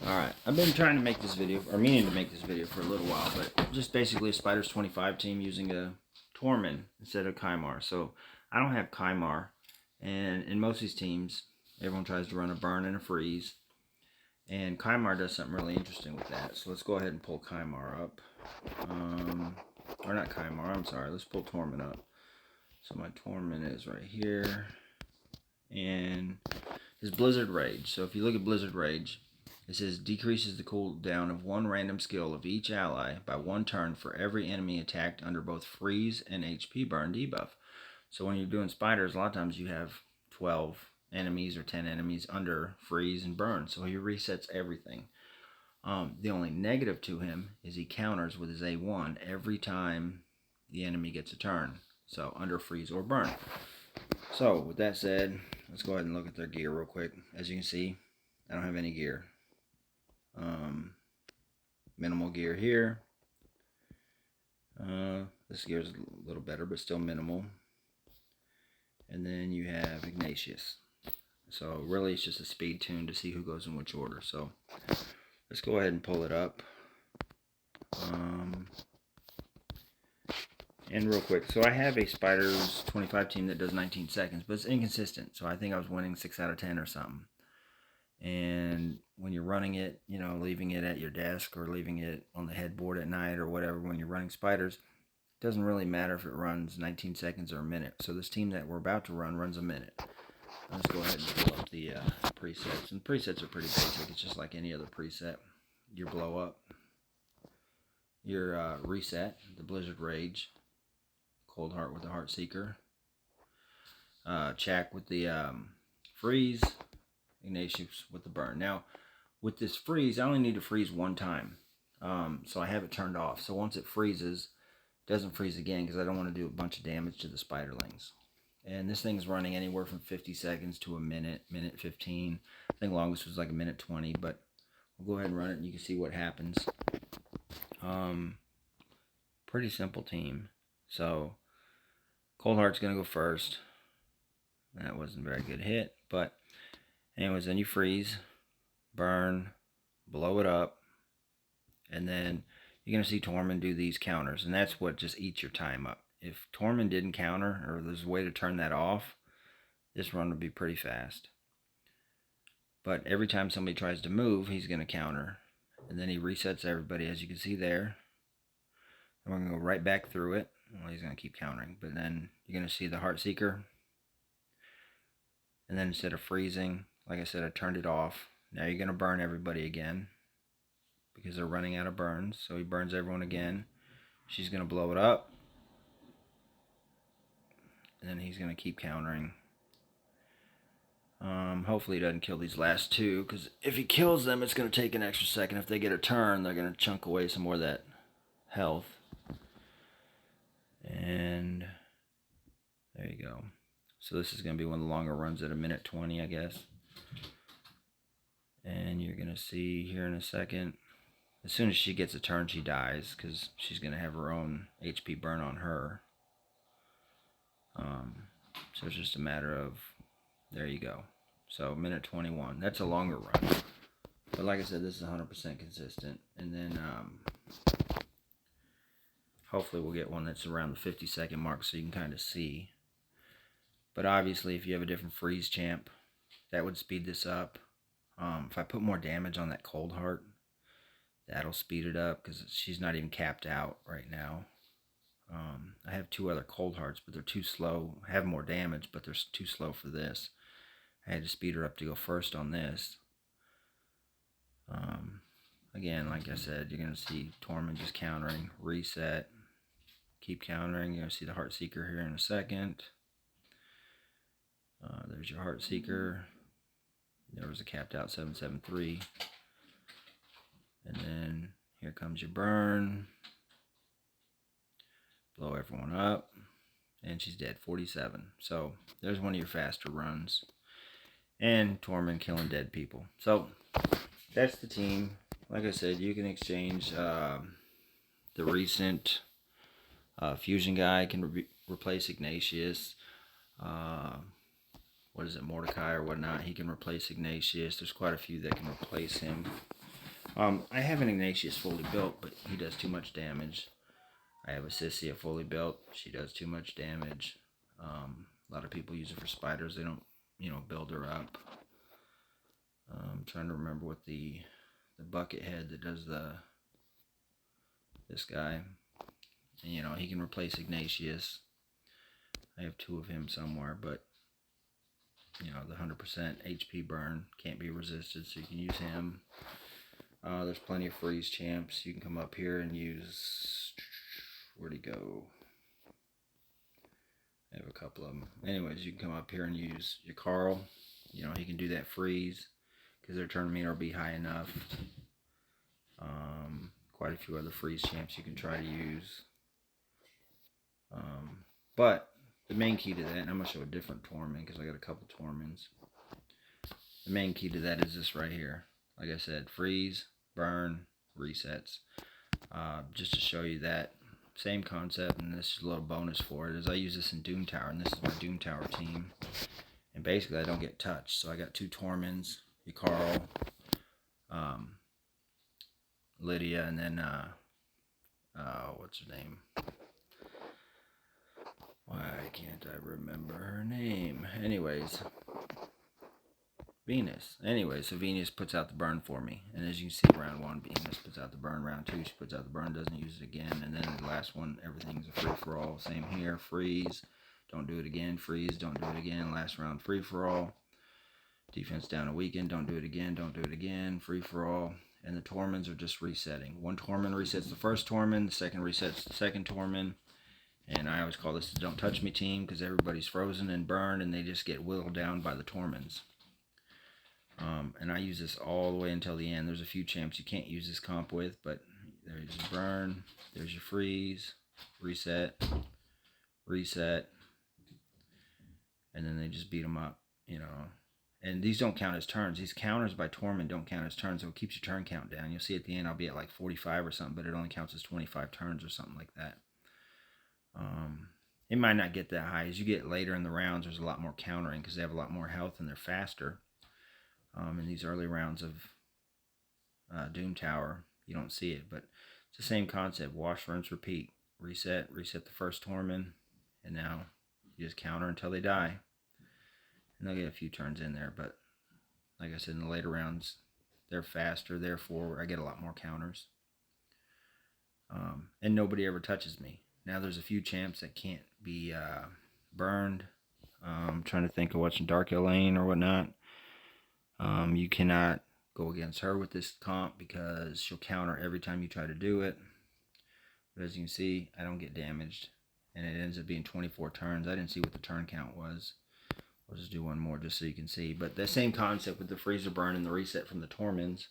Alright, I've been trying to make this video, or meaning to make this video for a little while, but just basically a Spiders 25 team using a Tormin instead of Kymar. So I don't have Kymar, and in most of these teams, everyone tries to run a burn and a freeze, and Kymar does something really interesting with that. So let's go ahead and pull Kymar up. Or not Kymar, I'm sorry, let's pull Tormin up. So my Tormin is right here, and his Blizzard Rage. So if you look at Blizzard Rage, it says decreases the cooldown of one random skill of each ally by 1 turn for every enemy attacked under both freeze and HP burn debuff. So when you're doing spiders, a lot of times you have 12 enemies or 10 enemies under freeze and burn. So he resets everything. The only negative to him is he counters with his A1 every time the enemy gets a turn. So under freeze or burn. So with that said, let's go ahead and look at their gear real quick. As you can see, I don't have any gear. Minimal gear here. This gear is a little better, but still minimal. And then you have Ignatius. So really it's just a speed tune to see who goes in which order. So let's go ahead and pull it up. And real quick, so I have a Spiders 25 team that does 19 seconds, but it's inconsistent. So I think I was winning 6 out of 10 or something. And when you're running it, you know, leaving it at your desk or leaving it on the headboard at night or whatever, when you're running spiders, it doesn't really matter if it runs 19 seconds or a minute. So this team that we're about to run runs a minute. Let's go ahead and pull up the presets. And presets are pretty basic. It's just like any other preset. Your blow up, your reset, the Blizzard Rage, Cold Heart with the Heart Seeker, Chak with the freeze, Ignatius with the burn. Now, with this freeze, I only need to freeze 1 time. So I have it turned off. So once it freezes, it doesn't freeze again because I don't want to do a bunch of damage to the spiderlings. And this thing's running anywhere from 50 seconds to a minute, minute 15. I think longest was like a minute 20, but we'll go ahead and run it and you can see what happens. Pretty simple team. So Cold Heart's going to go first. That wasn't a very good hit, but anyways, then you freeze, burn, blow it up, and then you're going to see Tormin do these counters, and that's what just eats your time up. If Tormin didn't counter, or there's a way to turn that off, this run would be pretty fast. But every time somebody tries to move, he's going to counter, and then he resets everybody, as you can see there. And we're going to go right back through it. Well, he's going to keep countering, but then you're going to see the Heart Seeker. And then instead of freezing, like I said, I turned it off. Now you're going to burn everybody again because they're running out of burns. So he burns everyone again. She's going to blow it up. And then he's going to keep countering. Hopefully he doesn't kill these last 2, because if he kills them, it's going to take an extra second. If they get a turn, they're going to chunk away some more of that health. And there you go. So this is going to be one of the longer runs at a minute 20, I guess. And you're going to see here in a second, as soon as she gets a turn, she dies, because she's going to have her own HP burn on her. So it's just a matter of, there you go. So minute 21. That's a longer run. But like I said, this is 100% consistent. And then hopefully we'll get one that's around the 50-second mark so you can kind of see. But obviously, if you have a different freeze champ, that would speed this up. If I put more damage on that Cold Heart, that'll speed it up because she's not even capped out right now. I have 2 other Cold Hearts, but they're too slow. I have more damage, but they're too slow for this. I had to speed her up to go first on this. Again, like I said, you're going to see Tormin just countering, reset, keep countering. You're going to see the Heart Seeker here in a second. There's your Heart Seeker. There was a capped out 773. And then here comes your burn. Blow everyone up. And she's dead, 47. So there's one of your faster runs. And Tormin killing dead people. So that's the team. Like I said, you can exchange the recent fusion guy can replace Ignatius. What is it, Mordecai or whatnot? He can replace Ignatius. There's quite a few that can replace him. I have an Ignatius fully built, but he does too much damage. I have a Sissia fully built. She does too much damage. A lot of people use it for spiders. They don't, build her up. I'm trying to remember what the bucket head that does this guy. And, he can replace Ignatius. I have 2 of him somewhere, but the 100% HP burn can't be resisted, so you can use him. There's plenty of freeze champs. You can come up here and use, where'd he go? I have a couple of them. Anyways, you can come up here and use your Carl. He can do that freeze because their turn meter will be high enough. Quite a few other freeze champs you can try to use. But the main key to that, and I'm going to show a different Tormin because I got a couple Tormins. The main key to that is this right here. Like I said, freeze, burn, resets. Just to show you that same concept, and this is a little bonus for it, is I use this in Doom Tower, and this is my Doom Tower team. And basically I don't get touched. So I got 2 Tormins, Carl, Lydia, and then what's her name? Why can't I remember her name? Anyways, Venus. So Venus puts out the burn for me. And as you can see, round 1, Venus puts out the burn. Round 2, she puts out the burn, doesn't use it again. And then the last one, everything's a free-for-all. Same here, freeze, don't do it again. Freeze, don't do it again. Last round, free-for-all. Defense down a weekend, don't do it again. Don't do it again. Free-for-all. And the Tormins are just resetting. One Tormin resets the first Tormin. The second resets the second Tormin. And I always call this the Don't Touch Me team because everybody's frozen and burned and they just get whittled down by the Tormins. And I use this all the way until the end. There's a few champs you can't use this comp with, but there's your burn, there's your freeze, reset, reset, and then they just beat them up, And these don't count as turns. These counters by Tormin don't count as turns, so it keeps your turn count down. You'll see at the end I'll be at like 45 or something, but it only counts as 25 turns or something like that. It might not get that high. As you get later in the rounds, there's a lot more countering because they have a lot more health and they're faster. In these early rounds of Doom Tower, you don't see it, but it's the same concept. Wash, rinse, repeat. Reset the first Tormin, and now you just counter until they die. And they'll get a few turns in there, but like I said, in the later rounds, they're faster, therefore I get a lot more counters. And nobody ever touches me. Now there's a few champs that can't be burned. I'm trying to think of what's in Dark Elaine or whatnot. You cannot go against her with this comp because she'll counter every time you try to do it. But as you can see, I don't get damaged. And it ends up being 24 turns. I didn't see what the turn count was. I'll just do one more just so you can see. But the same concept with the freezer burn and the reset from the Tormins.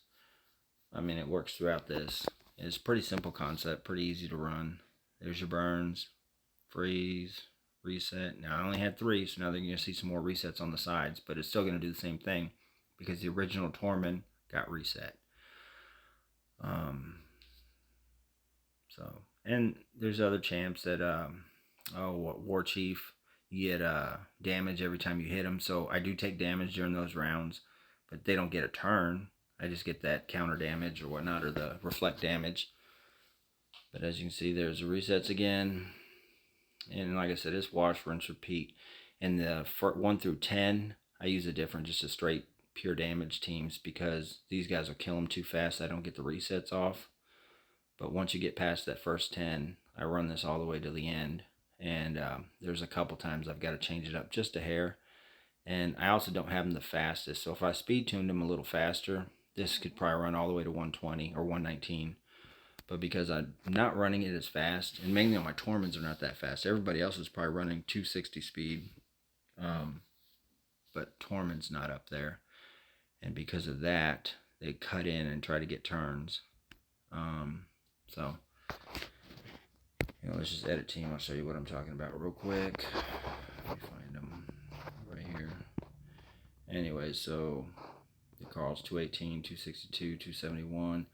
I mean, it works throughout this. It's a pretty simple concept, pretty easy to run. There's your burns, freeze, reset. Now I only had 3, so now they're going to see some more resets on the sides, but it's still going to do the same thing because the original Tormin got reset. And there's other champs that, War Chief, you get damage every time you hit them. So I do take damage during those rounds, but they don't get a turn. I just get that counter damage or whatnot, or the reflect damage. But as you can see, there's the resets again. And like I said, it's wash, rinse, repeat. And the 1 through 10, I use a different, just a straight pure damage teams because these guys will kill them too fast. I don't get the resets off. But once you get past that first 10, I run this all the way to the end. And there's a couple times I've got to change it up just a hair. And I also don't have them the fastest. So if I speed tuned them a little faster, this could probably run all the way to 120 or 119. But because I'm not running it as fast, and mainly on my Tormins are not that fast. Everybody else is probably running 260 speed. But Tormin's not up there. And because of that, they cut in and try to get turns. So, let's just edit team. I'll show you what I'm talking about real quick. Let me find them right here. Anyway, so the Carl's 218, 262, 271,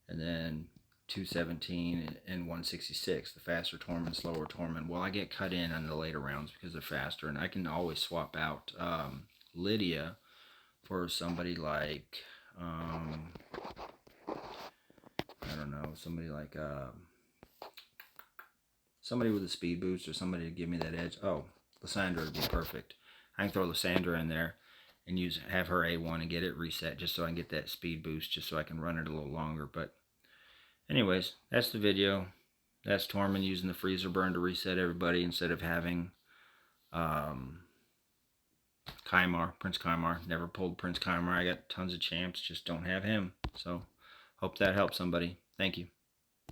and then 217 and 166. The faster Tormin, slower Tormin. Well, I get cut in on the later rounds because they're faster, and I can always swap out Lydia for somebody like somebody like somebody with a speed boost or somebody to give me that edge. Oh, Lysandra would be perfect. I can throw Lysandra in there and have her A1 and get it reset just so I can get that speed boost, just so I can run it a little longer. But anyways, that's the video. That's Tormin using the freezer burn to reset everybody instead of having Kymar, Prince Kymar. Never pulled Prince Kymar. I got tons of champs, just don't have him. So hope that helps somebody. Thank you.